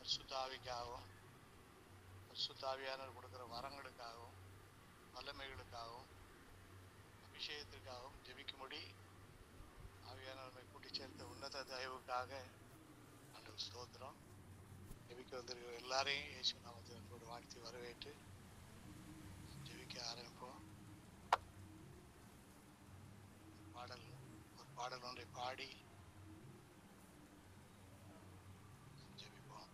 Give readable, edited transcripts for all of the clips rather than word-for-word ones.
பரிசுத்தாவிக்காகவும் பரிசுத்தாவியானவர் கொடுக்கிற வரங்களுக்காகவும் வல்லமைகளுக்காகவும் அபிஷேகத்திற்காகவும் ஜெபிக்கும்படி ஆவியானவரை கூட்டி சேர்த்த உன்னத தயவுக்காக ஆண்டவர் ஸ்தோத்திரம். ஜெபிக்க வந்திருக்கிற எல்லாரையும் இயேசு நாமத்தில் அன்போடு வாழ்த்தி வரவேற்று ஜெபிக்க ஆரம்பிப்போம். ஒரு பாடல் ஒன்றை பாடி ஜெபிப்போம்.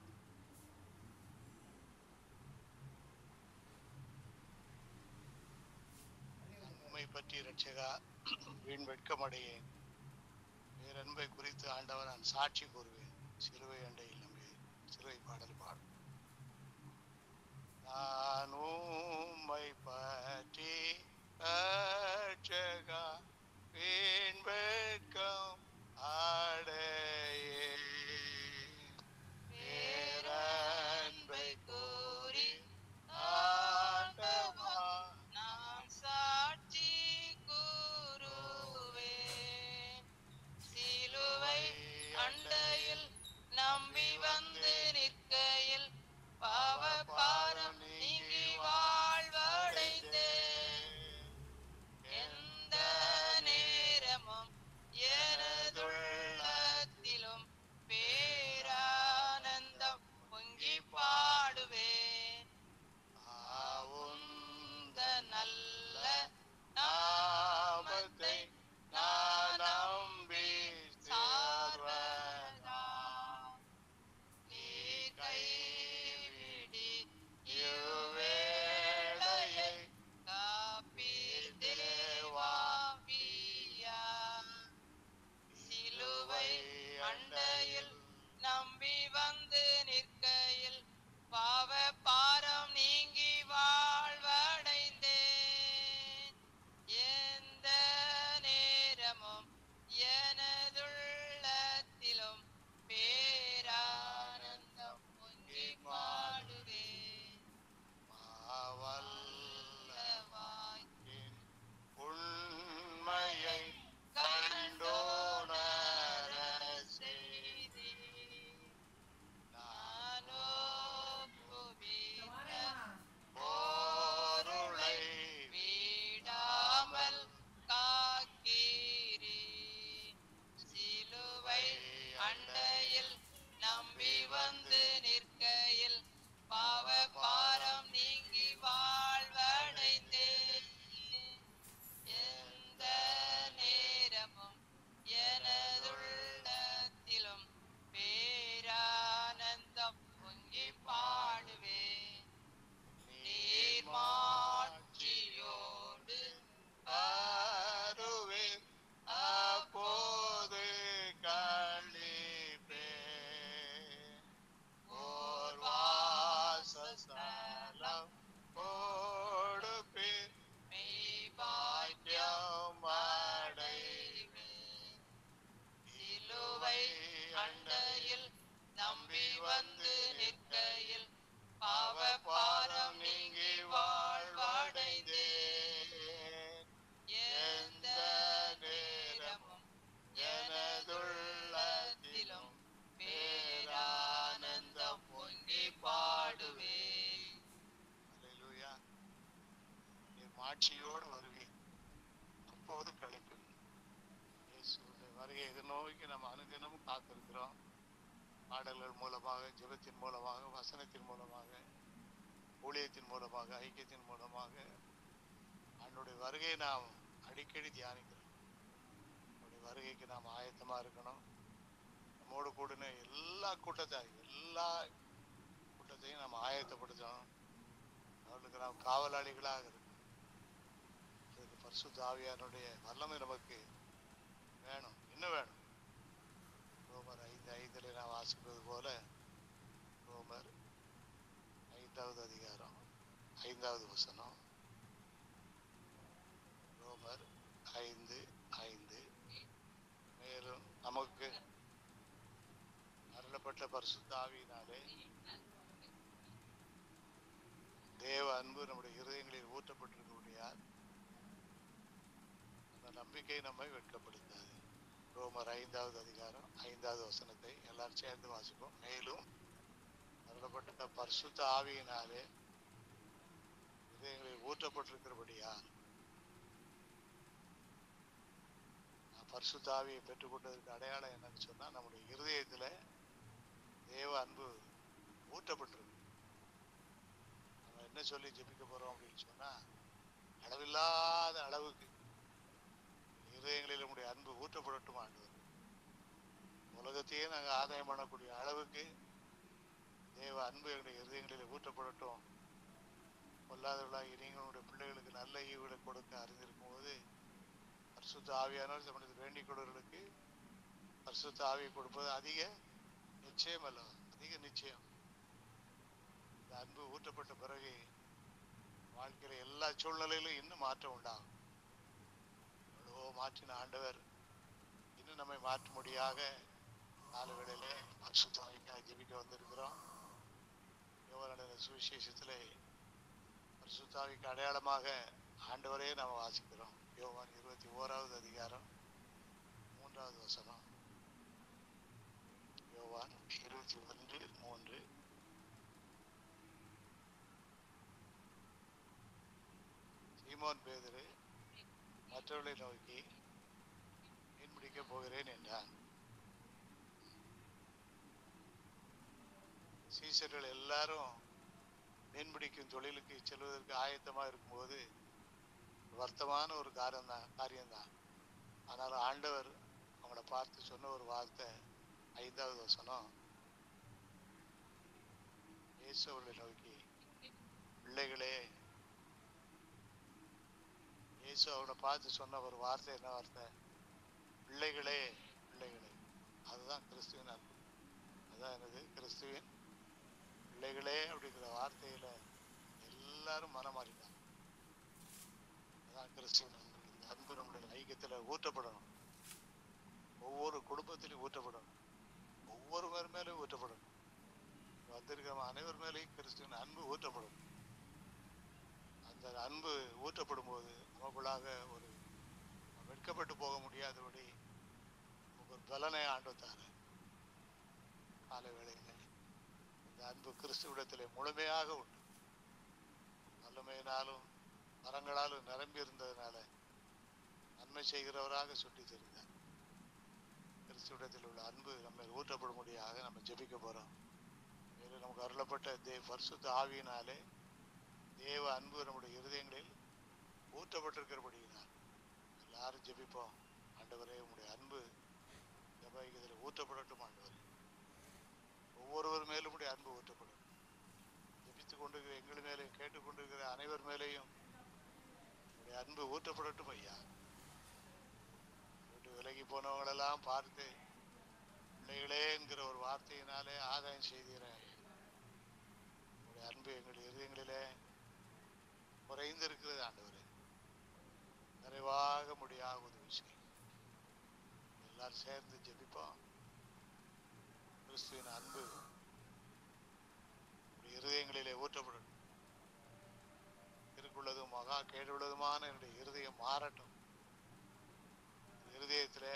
உம்மை பற்றி இரட்சகா வீண் வெட்கமடையேன், பேரன்பை குறித்து ஆண்டவர் நான் சாட்சி கூறுவேன், சிலுவை அண்டையில் நம்பி சிலுவை பாடல் பாடும். நான் உம்மை பற்றி இரட்சகா வீண் வெட்கம் அடையேன், பேரன்பை கூறி ஆண்டவா நான் சாட்சி கூறுவேன், சிலுவை அண்டையில் நம்பி வந்து நிற்கையில் பாவ பாரம் நீங்கி வாழ்வடைந்தேன். எந்த நேரமும் எனதுள்ளத்திலும் பேரானந்தம் பொங்கி பாடுவேன். உந்த நல்ல நாமத்தை நான் நம்பி சார்வதா, நீ கைவிடி இவ்வேளையை காப்பீர் தேவாவியா. சிலுவை அண்டையில் நம்பி வந்து நிற்கையில் பாவ பாரம் நீங்கி வாழ்வடைந்தேன். எந்த நேரமும் எனதுள்ளத்திலும் பேரானந்தம் பொங்கி பாடுவேன். மாவல்லவாயின் உண்மையை கண்டோணர செய்தீர். நானோ குவித்த பொருளை விடாமல் காக்கீரே. சிலுவை அண்டையில் நம்பி வந்து நிற்கையில் பாவ பாரம் நீங்கி வாழ்வடைந்தேன். எந்த நேரமும் எனதுள்ளத்திலும் பேரானந்தம் பொங்கி பாடுவேன். நீர் மாட்சியோடு வருவேன், அப்போது களிப்பேன். ஓர் வாசஸ்தலம் கொடுப்பேன், மெய்பாக்கியம் அடைவேன். சிலுவை அண்டையில் நம்பி வந்து நிற்கையில் பாவ பாரம் நீங்கி வாழ்வடைந்தேன். எந்த நேரமும் எனதுள்ளத்திலும் பேரானந்தம் பொங்கி பாடுவேன். அல்லேலூயா. நீர் மாட்சியோடு வருவேன், அப்போது கழிப்பேன். இயேசுவின் வருகை எதிர்நோக்கி நம்ம அனுதினமும் காத்திருக்கிறோம். பாடல்கள் மூலமாக, ஜெபத்தின் மூலமாக, வசனத்தின் மூலமாக, ஊழியத்தின் மூலமாக, ஐக்கியத்தின் மூலமாக அவனுடைய வருகையை நாம் அடிக்கடி தியானிக்கிறோம். அவனுடைய வருகைக்கு நாம் ஆயத்தமா இருக்கணும். நம்மோடு கூடின எல்லா கூட்டத்தையும் நாம் ஆயத்தப்படுத்தணும். அவர்களுக்கு நாம் காவலாளிகளாக இருக்கணும். அதுக்கு பரிசுத்த ஆவியானுடைய வல்லமை நமக்கு வேணும். இன்னும் வேணும். ரோமர் 5:5 நான் வாசிப்பது போல, ரோமர் 5வது அதிகாரம் 5வது வசனம், ரோமர் 5:5. மேலும் நமக்கு அருளப்பட்ட பரிசுத்த ஆவியினாலே தேவ அன்பு நம்முடைய இருதயங்களில் ஊற்றப்பட்டிருக்கக்கூடியால் அந்த நம்பிக்கை நம்மை வெட்கப்படுத்தாது. ரோமர் 5வது அதிகாரம் 5வது வசனத்தை எல்லாரும் சேர்ந்து வாசிப்போம். மேலும் சொல்லப்பட்ட பரிசுத்த ஆவியினாலே இதயங்களில் ஊற்றப்பட்டிருக்கிறபடியா பரிசுத்த ஆவியை பெற்றுக்கொண்டதற்கு அடையாளம் என்னன்னு சொன்னா நம்முடைய இருதயத்துல தேவ அன்பு ஊற்றப்பட்டிருக்கு. நம்ம என்ன சொல்லி ஜெபிக்க போறோம் அப்படின்னு சொன்னா, அளவில்லாத அளவுக்கு இருதயங்களில் நம்முடைய அன்பு ஊற்றப்படட்டும் ஆண்டவர். உலகத்தையே நாங்கள் ஆதாயம் பண்ணக்கூடிய அளவுக்கு தேவ அன்பு எங்களுடைய இருதயங்களில் ஊற்றப்படட்டும். பொல்லாதவர்களாக நீங்களுடைய பிள்ளைகளுக்கு நல்ல ஈவுகளை கொடுக்க அறிந்திருக்கும் போது பரிசுத்த ஆவியானவர் நம்முடைய வேண்டிக் கொள்வர்களுக்கு பரிசுத்த ஆவியை கொடுப்பது அதிக நிச்சயம் அல்ல, அதிக நிச்சயம். இந்த அன்பு ஊற்றப்பட்ட பிறகு வாழ்க்கையில எல்லா சூழ்நிலையிலும் இன்னும் மாற்றம் உண்டாகும். எவ்வளவோ மாற்றின ஆண்டவர் இன்னும் நம்மை மாற்றும்படியாக காலவேளையிலே பரிசுத்த ஆவிக்காக ஜெபிக்க வந்திருக்கிறோம். யோவானுடைய சுவிசேஷத்திலே பரிசுத்த ஆவிக்கு அடையாளமாக ஆண்டவரே நாம் வாசிக்கிறோம். யோவான் 21வது அதிகாரம் 3வது வசனம். யோவான் 21:3. சீமோன் பேதுரு மற்றவர்களை நோக்கி மீன் பிடிக்க போகிறேன் என்றான். சீசர்கள் எல்லாரும் மீன்பிடிக்கும் தொழிலுக்கு செல்வதற்கு ஆயத்தமாக இருக்கும்போது வருத்தமான ஒரு காரியம்தான். ஆனால் ஆண்டவர் அவங்கள பார்த்து சொன்ன ஒரு வார்த்தை 5வது வசனம். இயேசு அவர்களை நோக்கி, பிள்ளைகளே, இயேசு அவனை பார்த்து சொன்ன ஒரு வார்த்தை என்ன வார்த்தை? பிள்ளைகளே, பிள்ளைகளே. அதுதான் கிறிஸ்துவின் அன்பு. அதுதான் என்னது? கிறிஸ்துவின் பிள்ளைகளே அப்படிங்கிற வார்த்தையில எல்லாரும் மனமாறிட்டாங்க. அதான் கிறிஸ்துவின் அன்பு. இந்த அன்பு நம்முடைய ஐக்கியத்துல ஊற்றப்படணும். ஒவ்வொரு குடும்பத்திலையும் ஊற்றப்படணும். ஒவ்வொருவர் மேலும் ஊற்றப்படணும். வந்திருக்கிற அனைவர் மேலேயும் கிறிஸ்துவின் அன்பு ஊற்றப்படும். அந்த அன்பு ஊற்றப்படும் போது நமக்குள்ளாக ஒரு வெட்கப்பட்டு போக முடியாதபடி ஒரு பலனை ஆண்டுத்தாரு. காலை வேளையில இந்த அன்பு கிறிஸ்துவிடத்திலே முழுமையாக உண்டு. வல்லமையினாலும் மரங்களாலும் நிரம்பி இருந்ததுனால நன்மை செய்கிறவராக சுட்டி தெரிந்தார். கிறிஸ்துவிடத்தில் உள்ள அன்பு நம்ம ஊற்றப்படும்படியாக நம்ம ஜெபிக்க போறோம். மேலும் நமக்கு அருளப்பட்ட பரிசுத்த ஆவியினாலே தேவ அன்பு நம்முடைய இருதயங்களில் ஊற்றப்பட்டிருக்கிறபடியினால் எல்லாரும் ஜெபிப்போம். ஆண்டவரே, உங்களுடைய அன்பு ஜெபத்தில் ஊற்றப்படட்டும். ஆண்டவரே, ஒவ்வொருவர் மேலும் உடைய அன்பு ஊற்றப்படும். ஜெபித்துக் கொண்டிருக்கிற எங்கள் மேலேயும் கேட்டுக்கொண்டிருக்கிற அனைவர் மேலேயும் உடைய அன்பு ஊற்றப்படட்டும் ஐயா. விட்டு விலகி போனவங்களெல்லாம் பார்த்து பிள்ளைகளே என்கிற ஒரு வார்த்தையினாலே ஆதாயம் செய்கிறேன். உடைய அன்பு எங்கள் இருதயங்களிலே குறைந்திருக்கிறது ஆண்டவரே. நிறைவாக முடியாக உதவி செய்யும். எல்லாரும் சேர்ந்து ஜெபிப்போம். கிறிஸ்துவின் அன்பு இருதயங்களிலே ஊற்றப்படும். இருக்குள்ளதும் மகா கேடுள்ளதுமான என்னுடைய இருதயம் மாறட்டும். இருதயத்திலே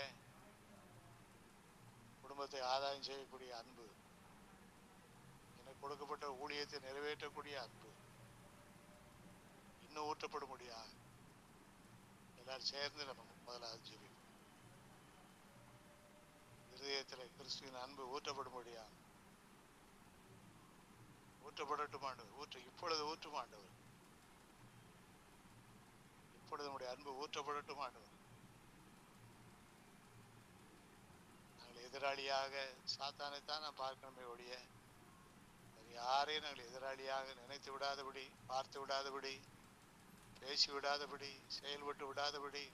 குடும்பத்தை ஆதாயம் செய்யக்கூடிய அன்பு, எனக்கு கொடுக்கப்பட்ட ஊழியத்தை நிறைவேற்றக்கூடிய அன்பு இன்னும் ஊற்றப்படும்படியாக எல்லாரும் சேர்ந்து நம்ம முதலாவது ஜெபிப்போம். இருதயத்தில் கிறிஸ்துவின் அன்பு ஊற்றப்படும்படியாக ஊற்றப்படட்டும் ஆண்டவர். இப்பொழுது ஊற்றும் ஆண்டவர். இப்பொழுது நம்முடைய அன்பு ஊற்றப்படட்டும் ஆண்டவர். நாங்கள் எதிராளியாக சாத்தானைத்தான் நான் பார்க்கணுமே ஒழிய யாரையும் நாங்கள் எதிராளியாக நினைத்து விடாதபடி, பார்த்து விடாதபடி, பேசி விடாதபடி, செயல்பட்டு விடாதபடி,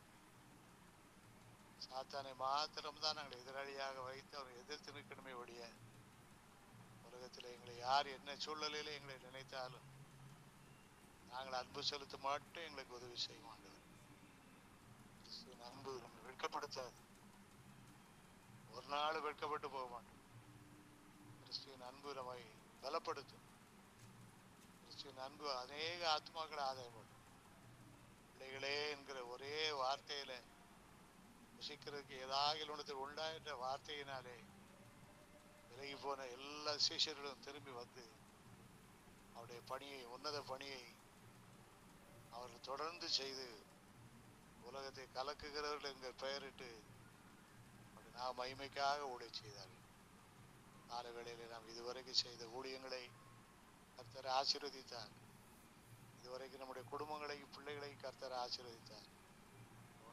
சாத்தானை மாத்திரம்தான் நாங்கள் எதிராளியாக வைத்து அவரை எதிர்த்து நிற்கணுமே ஒழிய உலகத்தில் எங்களை யார் என்ன சூழ்நிலையில எங்களை நினைத்தாலும் நாங்கள் அன்பு செலுத்த மட்டும் எங்களுக்கு உதவி செய்ய மாட்டோம். அன்பு நம்ம வெட்கப்படுத்தாது. ஒரு நாள் வெட்கப்பட்டு போக மாட்டோம். கிறிஸ்துவின் அன்பு நம்மை பலப்படுத்தும். கிறிஸ்துவின் அன்பு அநேக ஆத்மாக்களை ஆதாயம் பண்ணும். பிள்ளைகளே என்கிற ஒரே வார்த்தையில புசிக்கிறதுக்கு ஏதாவது ஒன்றத்தில் உண்டாயின்ற வார்த்தையினாலே விலகி போன எல்லா சீஷர்களும் திரும்பி வந்து அவருடைய பணியை, உன்னத பணியை அவர்கள் தொடர்ந்து செய்து உலகத்தை கலக்குகிறவர்கள் எங்கள் பெயரிட்டு நாம் மகிமைக்காக ஊழிய செய்தார்கள். கால வேளையிலே நாம் இதுவரைக்கும் செய்த ஊழியங்களை கர்த்தர் ஆசீர்வதித்தார். இதுவரைக்கும் நம்முடைய குடும்பங்களையும் பிள்ளைகளையும் கர்த்தர் ஆசீர்வதித்தார்.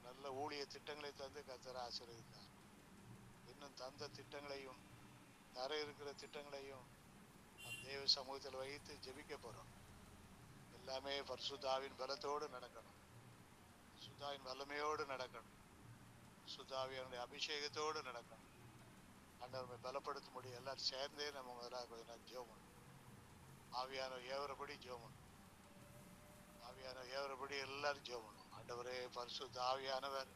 நல்ல ஊழிய திட்டங்களை தந்து கர்த்தர் ஆசீர்வதித்தார். இன்னும் தந்த திட்டங்களையும் தர இருக்கிற திட்டங்களையும் நம் தேவ சமூகத்தில் வைத்து ஜெபிக்க போறோம். எல்லாமே பரிசுத்தாவின் பலத்தோடு நடக்கணும், சுத்தாவின் வல்லமையோடு நடக்கணும், சுத்தாவியனுடைய அபிஷேகத்தோடு நடக்கணும். ஆண்டவரை பலப்படுத்த முடியும். எல்லாரும் சேர்ந்தே நம்ம முதலாக கொஞ்ச நேரம் ஜெபம் பண்ணணும். ஆவியானவர் ஏவரபடி ஜெபம் பண்ணணும். ஆவியானவர் ஏவரபடி எல்லாரும் ஜெபம் பண்ணணும். ஆண்டவரே பரிசுத்த ஆவியானவர்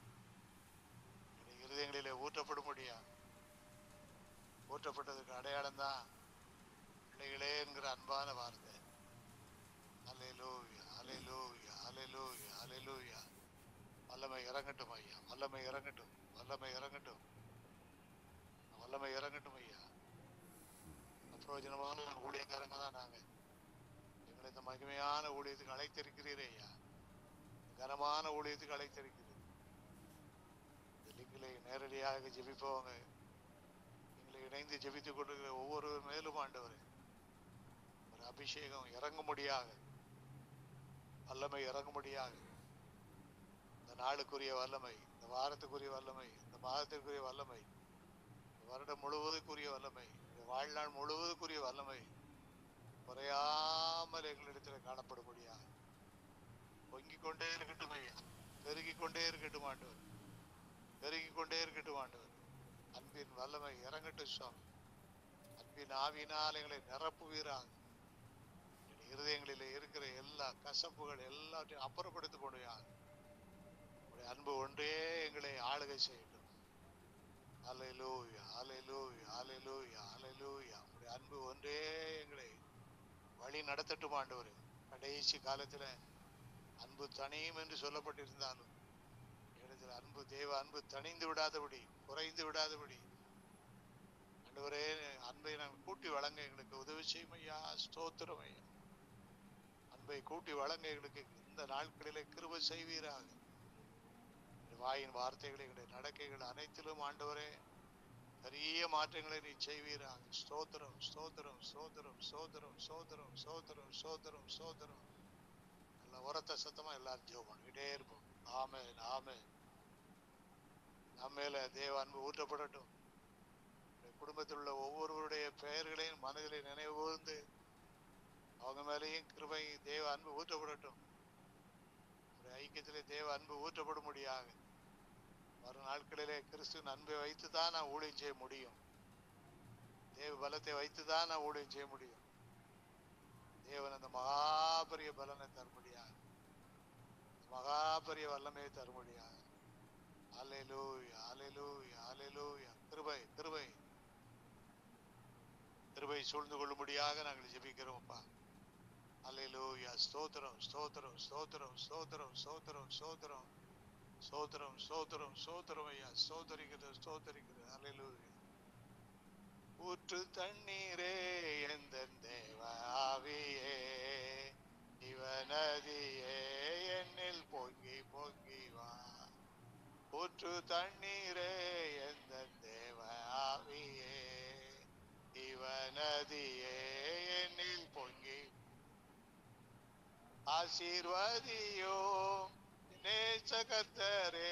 இருதயங்களிலே ஊற்றப்படும்படியா, ஊற்றப்பட்டதுக்கு அடையாளம் தான் பிள்ளைகளே என்கிற அன்பான வார்த்தை. அல்லேலூயா, அல்லேலூயா, அல்லேலூயா, அல்லேலூயா. வல்லமை இறங்கட்டும் ஐயா, வல்லமை இறங்கட்டும், வல்லமை இறங்கட்டும், வல்லமை இறங்கட்டும் ஐயா. பிரயோஜனமான ஊழியக்காரங்க தான் நாங்க. எங்களை இந்த மகிமையான ஊழியத்துக்கு அழைத்திருக்கிறீரே ஐயா, கனமான ஊழியத்துக்கு அழைத்திருக்கிறீர். லிங்கிலே நேரடியாக ஜெபிப்பவங்க, எங்களை இணைந்து ஜெபித்துக் கொண்டிருக்கிற ஒவ்வொரு மேலும் ஆண்டவரே ஒரு அபிஷேகம் இறங்கும்படியாக, வல்லமை இறங்கும்படியாக, இந்த நாளுக்குரிய வல்லமை, இந்த வாரத்துக்குரிய வல்லமை, இந்த மாதத்திற்குரிய வல்லமை, வருடம் முழுவதுக்குரிய வல்லமை, வாழ்நாள் முழுவதுக்குரிய வல்லமை குறையாமல் எங்களிடத்தில் காணப்படும்படியாக பொங்கிக் கொண்டே இருக்கட்டும் ஐயா, பெருகிக் கொண்டே இருக்கட்டும் ஆண்டவர், பெருகிக் கொண்டே இருக்கட்டும் ஆண்டவர். அன்பின் வல்லமை இறங்கட்டும் சுவாமி. அன்பின் ஆவியினால் எங்களை நிரப்புவீராக. இருதயங்களில் இருக்கிற எல்லா கசப்புகள் எல்லாத்தையும் அப்புறப்படுத்த முடியாது. உடைய அன்பு ஒன்றே எங்களை ஆளுகை செய்யட்டும். அல்லேலூயா, அல்லேலூயா, அல்லேலூயா, அல்லேலூயா. உடைய அன்பு ஒன்றே எங்களை வழி நடத்தட்டும் ஆண்டவரே. கடைசி காலத்துல அன்பு தனியும் என்று சொல்லப்பட்டிருந்தாலும் இடத்துல அன்பு, தேவ அன்பு தணிந்து விடாதபடி, குறைந்து விடாதபடி ஆண்டவரே அன்பை நாங்கள் கூட்டி வழங்க எங்களுக்கு உதவி செய்யும் ஐயா. ஸ்தோத்திரம் ஐயா. அன்பை கூட்டி வழங்க எங்களுக்கு இந்த நாட்களிலே கிருபை செய்வீராக. வாயின் வார்த்தைகளை, எங்களுடைய நடக்கைகள் அனைத்திலும் ஆண்டவரே பெரிய மாற்றங்களை நீ செய்வீராக. ஸ்தோத்திரம், ஸ்தோத்திரம், ஸ்தோத்திரம், ஸ்தோத்திரம், ஸ்தோத்திரம், ஸ்தோத்திரம், ஸ்தோத்திரம், ஸ்தோத்திரம். நல்ல உரத்த சத்தமா எல்லாரும் ஜெபம் பண்ணிக்கிட்டே இருப்போம். ஆமென், ஆமென். நம்ம மேல தேவ அன்பு ஊற்றப்படட்டும். குடும்பத்தில் உள்ள ஒவ்வொருவருடைய பெயர்களையும் மனதிலே நினைவு கூர்ந்து அவங்க மேலேயும் கிருபை, தேவ அன்பு ஊற்றப்படட்டும். ஐக்கியத்திலே தேவ அன்பு ஊற்றப்படும்படியாக வரும் நாட்களிலே கிறிஸ்துவின் அன்பை வைத்துதான் நான் ஊழியம் செய்ய முடியும். தேவ பலத்தை வைத்துதான் நான் ஊழியம் செய்ய முடியும். தேவன் அந்த மகாபரிய பலனை தரும்படியாக, மகாபரிய வல்லமையை தரும்படியாக. அல்லேலூயா, அல்லேலூயா, அல்லேலூயா. கிருபை, கிருபை, கிருபை சூழ்ந்து கொள்ளும்படியாக நாங்கள் ஜெபிக்கிறோம் அப்பா. அல்லேலூயா. ஸ்தோத்திரம், ஸ்தோத்திரம், ஸ்தோத்திரம், ஸ்தோத்திரம், ஸ்தோத்திரம், ஸ்தோத்திரம், ஸ்தோத்திரம், ஸ்தோத்திரம், ஸ்தோத்திரம் ஐயா. ஸ்தோத்தரிக்கிறது, ஸ்தோத்தரிக்கிறது. அல்லேலூயா. ஊற்று தண்ணீரே எந்த தேவ ஆவியே, இவனதியே என்னில் பொங்கி பொங்கி வா. ஊற்று தண்ணீரே எந்த தேவ ஆவியே, இவனதியே என்னில் பொங்கி. ஆசீர்வதியோ நேச கர்த்தரே,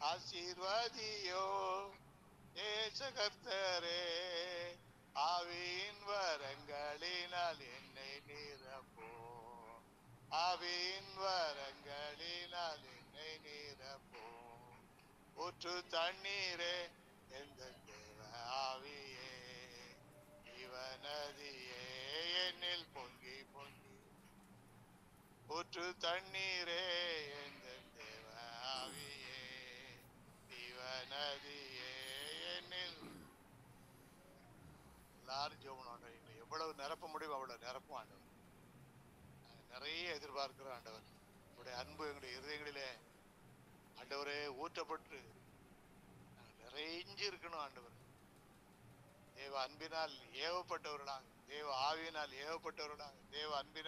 ஆசீர்வதியோ நேச கர்த்தரே. ஆவியின் வரங்களினால் என்னை நிரப்போ, ஆவியின் வரங்களினால் என்னை நிரப்போ. ஊற்று தண்ணீரே எந்த தேவ ஆவியே, இவனதியே என்னில் பொங்கி பொங்கி. ஊற்று தண்ணீரே எந்த தேவ ஆவியே, இவனதியே என்னில். எல்லாரும் ஜெபம் ஆண்டவர், எங்களை எவ்வளவு நிரப்ப முடியும் அவ்வளவு நிரப்பும் ஆண்டவர். நிறைய எதிர்பார்க்கிறோம் ஆண்டவர். உங்களுடைய அன்பு எங்களுடைய இருதயங்களிலே ஆண்டவரே ஊற்றப்பட்டு நிறைஞ்சு இருக்கணும் ஆண்டவர். தேவ அன்பினால் ஏவப்பட்டவர்களாக, தேவ ஆவி ஆவியினால் ஏவப்பட்டவர்களாக தேவ அன்பினால்